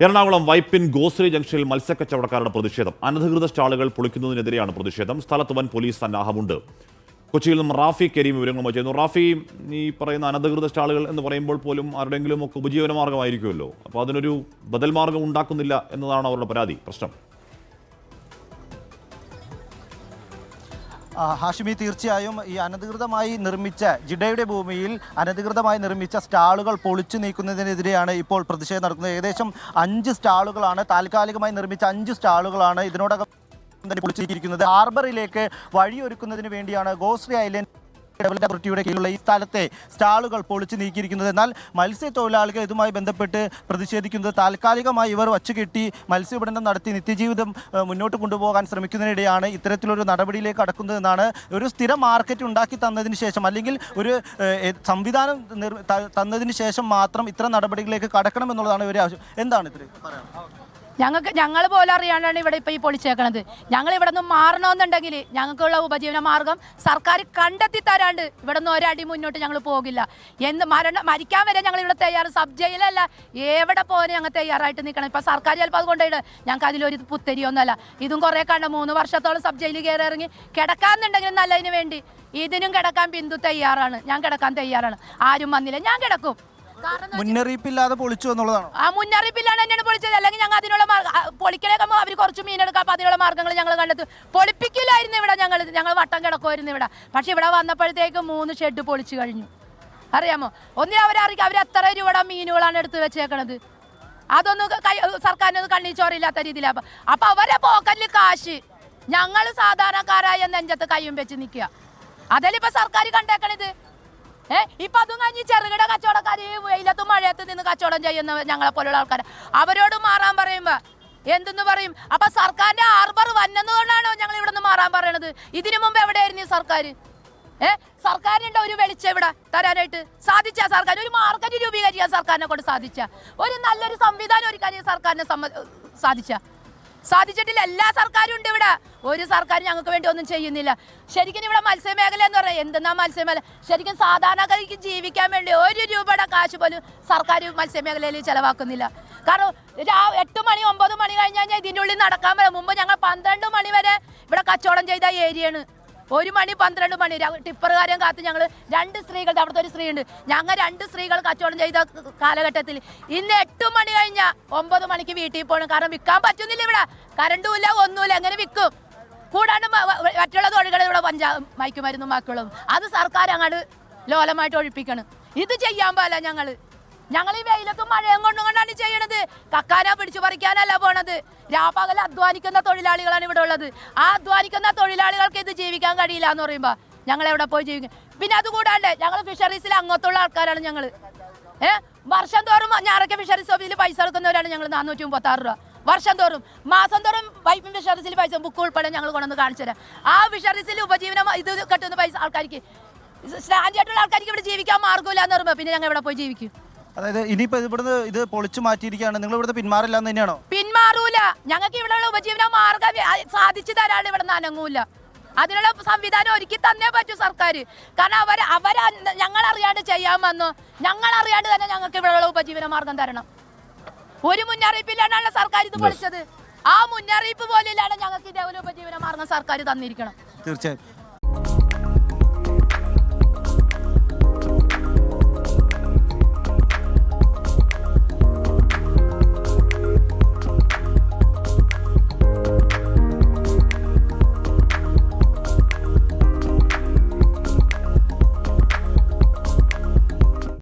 എറണാകുളം വൈപ്പിൻ ഗോശ്രീ ജംഗ്ഷനിൽ മത്സ്യക്കച്ചവടക്കാരുടെ പ്രതിഷേധം. അനധികൃത സ്റ്റാളുകൾ പൊളിക്കുന്നതിനെതിരെയാണ് പ്രതിഷേധം. സ്ഥലത്ത് വൻ പോലീസ് സന്നാഹമുണ്ട്. കൊച്ചിയിൽ നിന്നും റാഫി കരീം വിവരങ്ങളുമായി ചെയ്യുന്നു. റാഫി, ഈ പറയുന്ന അനധികൃത സ്റ്റാളുകൾ എന്ന് പറയുമ്പോൾ പോലും ആരുടെങ്കിലും ഒക്കെ ഉപജീവന മാർഗമായിരിക്കുമല്ലോ. അപ്പോൾ അതിനൊരു ബദൽ മാർഗം ഉണ്ടാക്കുന്നില്ല എന്നതാണ് അവരുടെ പരാതി, പ്രശ്നം. ഹാഷിമി, തീർച്ചയായും ഈ അനധികൃതമായി നിർമ്മിച്ച ജിഡയുടെ ഭൂമിയിൽ അനധികൃതമായി നിർമ്മിച്ച സ്റ്റാളുകൾ പൊളിച്ചു നീക്കുന്നതിനെതിരെയാണ് ഇപ്പോൾ പ്രതിഷേധം നടക്കുന്നത്. ഏകദേശം 5 സ്റ്റാളുകളാണ്, താൽക്കാലികമായി നിർമ്മിച്ച 5 സ്റ്റാളുകളാണ് ഇതിനോടകം തന്നെ പൊളിച്ചു നീക്കിയിരിക്കുന്നത്. ഹാർബറിലേക്ക് വഴിയൊരുക്കുന്നതിന് വേണ്ടിയാണ് ഗോശ്രീ ഐലൻഡ് ഡെവലപ്മെന്റ് അതോറിറ്റിയുടെ കീഴിലുള്ള ഈ സ്ഥലത്തെ സ്റ്റാളുകൾ പൊളിച്ചു നീക്കിയിരിക്കുന്നത്. എന്നാൽ മത്സ്യത്തൊഴിലാളികൾ ഇതുമായി ബന്ധപ്പെട്ട് പ്രതിഷേധിക്കുന്നത് താൽക്കാലികമായി ഇവർ വച്ചുകെട്ടി മത്സ്യവിപണനം നടത്തി നിത്യജീവിതം മുന്നോട്ട് കൊണ്ടുപോകാൻ ശ്രമിക്കുന്നതിനിടെയാണ് ഇത്തരത്തിലൊരു നടപടിയിലേക്ക് കടക്കുന്നതെന്നാണ്. ഒരു സ്ഥിര മാർക്കറ്റ് ഉണ്ടാക്കി തന്നതിന് ശേഷം, അല്ലെങ്കിൽ ഒരു സംവിധാനം തന്നതിന് ശേഷം മാത്രം ഇത്തരം നടപടികളിലേക്ക് കടക്കണമെന്നുള്ളതാണ് ഇവരെ ആവശ്യം. എന്താണ് ഇത്ര പറയാനുള്ളത്? ഞങ്ങൾ പോലും അറിയാണ്ടാണ് ഇവിടെ ഇപ്പോൾ ഈ പൊളിച്ചേക്കണത്. ഞങ്ങൾ ഇവിടെ നിന്ന് മാറണമെന്നുണ്ടെങ്കിൽ ഞങ്ങൾക്കുള്ള ഉപജീവന മാർഗം സർക്കാർ കണ്ടെത്തി തരാണ്ട് ഇവിടെ നിന്ന് ഒരടി മുന്നോട്ട് ഞങ്ങൾ പോകില്ല. മരിക്കാൻ വരെ ഞങ്ങൾ ഇവിടെ തയ്യാറ്. സബ് ജയിലല്ല, എവിടെ പോകാൻ ഞങ്ങൾ തയ്യാറായിട്ട് നിൽക്കണം. ഇപ്പം സർക്കാർ ചിലപ്പോൾ അത് കൊണ്ടുപോയിട്ട് ഞങ്ങൾക്ക് അതിലൊരു പുത്തരിയൊന്നുമല്ല. ഇതും കുറേ കണ്ട 3 വർഷത്തോളം സബ് ജയിലിൽ കയറി ഇറങ്ങി കിടക്കാന്നുണ്ടെങ്കിൽ നല്ലതിന് വേണ്ടി ഇതിനും കിടക്കാൻ ബിന്ദു തയ്യാറാണ്. ഞാൻ കിടക്കാൻ തയ്യാറാണ്. ആരും വന്നില്ല, ഞാൻ കിടക്കും. മുന്നറിയിപ്പില്ലാതെ പൊളിച്ചു എന്നുള്ളതാണ്. ആ മുന്നറിയിപ്പില്ലാതെ തന്നെയാണ് പൊളിച്ചത്. അല്ലെങ്കിൽ ഞങ്ങൾ അതിനുള്ള പൊളിക്കലേക്കുമ്പോൾ അവർ കുറച്ച് മീനെടുക്കാം, അപ്പം അതിനുള്ള മാർഗ്ഗങ്ങൾ ഞങ്ങൾ കണ്ടെത്തും. പൊളിപ്പിക്കില്ലായിരുന്നു ഇവിടെ, ഞങ്ങൾ വട്ടം കിടക്കുമായിരുന്നു ഇവിടെ. പക്ഷെ ഇവിടെ വന്നപ്പോഴത്തേക്ക് 3 ഷെഡ് പൊളിച്ചു കഴിഞ്ഞു. അറിയാമോ? ഒന്നിനും അവരറിയിക്കും അവർ എത്ര രൂപയുടെ മീനുകളാണ് എടുത്ത് വെച്ചേക്കണത്. അതൊന്നും സർക്കാരിനൊന്നും കണ്ണീച്ചോറില്ലാത്ത രീതിയിലാണ്. അപ്പം അവരെ പോക്കറ്റിൽ കാശ്, ഞങ്ങൾ സാധാരണക്കാരായ നെഞ്ചത്ത് കയ്യും വെച്ച് നിൽക്കുക. അതല്ലേ ഇപ്പം സർക്കാർ കണ്ടേക്കണത്. ഇപ്പൊ അതും കഴിഞ്ഞ് ചെറുകിട കച്ചവടക്കാർ വെയിലത്തും മഴയത്ത് നിന്ന് കച്ചവടം ചെയ്യുന്ന ഞങ്ങളെ പോലുള്ള ആൾക്കാർ അവരോട് മാറാൻ പറയുമ്പോ എന്തെന്ന് പറയും? അപ്പൊ സർക്കാരിന്റെ ഹാർബർ വന്നതുകൊണ്ടാണോ ഞങ്ങൾ ഇവിടെ നിന്ന് മാറാൻ പറയണത്? ഇതിനു മുമ്പ് എവിടെയായിരുന്നു ഈ സർക്കാർ? സർക്കാരിന്റെ ഒരു വെളിച്ചം ഇവിടെ തരാനായിട്ട് സാധിച്ച സർക്കാർ ഒരു മാർക്കറ്റ് രൂപീകരിക്കാൻ സർക്കാരിനെ കൊണ്ട് സാധിച്ച ഒരു നല്ലൊരു സംവിധാനം ഒരുക്കാൻ സർക്കാരിനെ സാധിച്ചിട്ടില്ല. എല്ലാ സർക്കാരും ഉണ്ട് ഇവിടെ. ഒരു സർക്കാർ ഞങ്ങൾക്ക് വേണ്ടി ഒന്നും ചെയ്യുന്നില്ല. ശരിക്കും ഇവിടെ മത്സ്യമേഖല എന്ന് പറഞ്ഞാൽ എന്തെന്നാ മത്സ്യമേഖല? ശരിക്കും സാധാരണക്കാർക്ക് ജീവിക്കാൻ വേണ്ടി 1 രൂപയുടെ കാശ് പോലും സർക്കാർ മത്സ്യമേഖലയിൽ ചിലവാക്കുന്നില്ല. കാരണം 8 മണി 9 മണി കഴിഞ്ഞ് കഴിഞ്ഞാൽ ഇതിൻ്റെ ഉള്ളിൽ നടക്കാൻ വരാം. മുമ്പ് ഞങ്ങൾ 12 മണി വരെ ഇവിടെ കച്ചവടം ചെയ്ത ഏരിയയാണ്. 1 മണി 12 മണി ടിപ്പറുകാരൻ കാത്ത് ഞങ്ങൾ 2 സ്ത്രീകൾ, അവിടുത്തെ ഒരു സ്ത്രീ ഉണ്ട്, ഞങ്ങൾ 2 സ്ത്രീകൾ കച്ചവടം ചെയ്ത കാലഘട്ടത്തിൽ ഇന്ന് 8 മണി കഴിഞ്ഞാൽ 9 മണിക്ക് വീട്ടിൽ പോകണം. കാരണം വിൽക്കാൻ പറ്റുന്നില്ല. ഇവിടെ കറണ്ടും ഇല്ല, ഒന്നുമില്ല. എങ്ങനെ വിൽക്കും? കൂടാണ്ട് മറ്റുള്ള തൊഴിലുകൾ ഇവിടെ മയക്കുമരുന്നും ബാക്കിയുള്ളതും അത് സർക്കാർ അങ്ങോട്ട് ലോലമായിട്ട് ഒഴിപ്പിക്കണം. ഇത് ചെയ്യാൻ പാടില്ല. ഞങ്ങൾ ഈ വെയിലത്തും മഴയും കൊണ്ടാണ് ചെയ്യണത്. കക്കാന പിടിച്ചു പറിക്കാനല്ല പോണത്. രാപ്പകൽ അധ്വാനിക്കുന്ന തൊഴിലാളികളാണ് ഇവിടെ ഉള്ളത്. ആ അധ്വാനിക്കുന്ന തൊഴിലാളികൾക്ക് ഇത് ജീവിക്കാൻ കഴിയില്ല എന്ന് പറയുമ്പോൾ ഞങ്ങൾ എവിടെ പോയി ജീവിക്കും? പിന്നെ അതുകൂടാണ്ട് ഞങ്ങൾ ഫിഷറീസിൽ അങ്ങോട്ടുള്ള ആൾക്കാരാണ്. ഞങ്ങൾ വർഷം തോറും ഞാറൊക്കെ ഫിഷറീസ് ഓഫീസിൽ പൈസ എടുക്കുന്നവരാണ് ഞങ്ങൾ. 436 രൂപ വർഷം തോറും. മാസം തോറും വൈപ്പിൻ ഫിഷറീസിൽ പൈസ ബുക്ക് ഉൾപ്പെടെ ഞങ്ങൾ കൊണ്ടുവന്ന് കാണിച്ചു തരാം. ആ ഫിഷറീസിൽ ഉപജീവനം ഇത് കെട്ടുന്ന പൈസ ആൾക്കാർക്ക്, സ്റ്റാൻഡേർഡുള്ള ആൾക്കാർക്ക് ഇവിടെ ജീവിക്കാൻ മാർഗ്ഗമില്ല എന്ന് പറയുമ്പോൾ പിന്നെ ഞങ്ങൾ എവിടെ പോയി ജീവിക്കും? അതായത് ഇനിയിപ്പോ ഇവിടുന്ന് ഇത് പൊളിച്ചു മാറ്റിയിരിക്കുകയാണ്, നിങ്ങൾ ഇവിടുന്ന് പിന്മാറില്ല എന്ന് തന്നെയാണോ? പിന്മാറൂല. ഞങ്ങൾക്ക് ഇവിടെയുള്ള ഉപജീവന മാർഗം സാധിച്ചു തരാണ്. ഇവിടെ നിന്ന് അനങ്ങൂല. അതിനുള്ള സംവിധാനം ഒരുക്കി തന്നേ പറ്റൂ സർക്കാർ. കാരണം അവർ ഞങ്ങൾ അറിയാണ്ട് ചെയ്യാൻ വന്നു. ഞങ്ങൾ അറിയാണ്ട് തന്നെ ഞങ്ങൾക്ക് ഇവിടെയുള്ള ഉപജീവന മാർഗം തരണം. ഒരു മുന്നറിയിപ്പില്ലാണ്ടാണ് സർക്കാർ ഇത് പൊളിച്ചത്. ആ മുന്നറിയിപ്പ് പോലെയാണ് ഞങ്ങൾക്ക് ഇതേപോലെ ഉപജീവന മാർഗം സർക്കാർ തന്നിരിക്കണം. തീർച്ചയായും.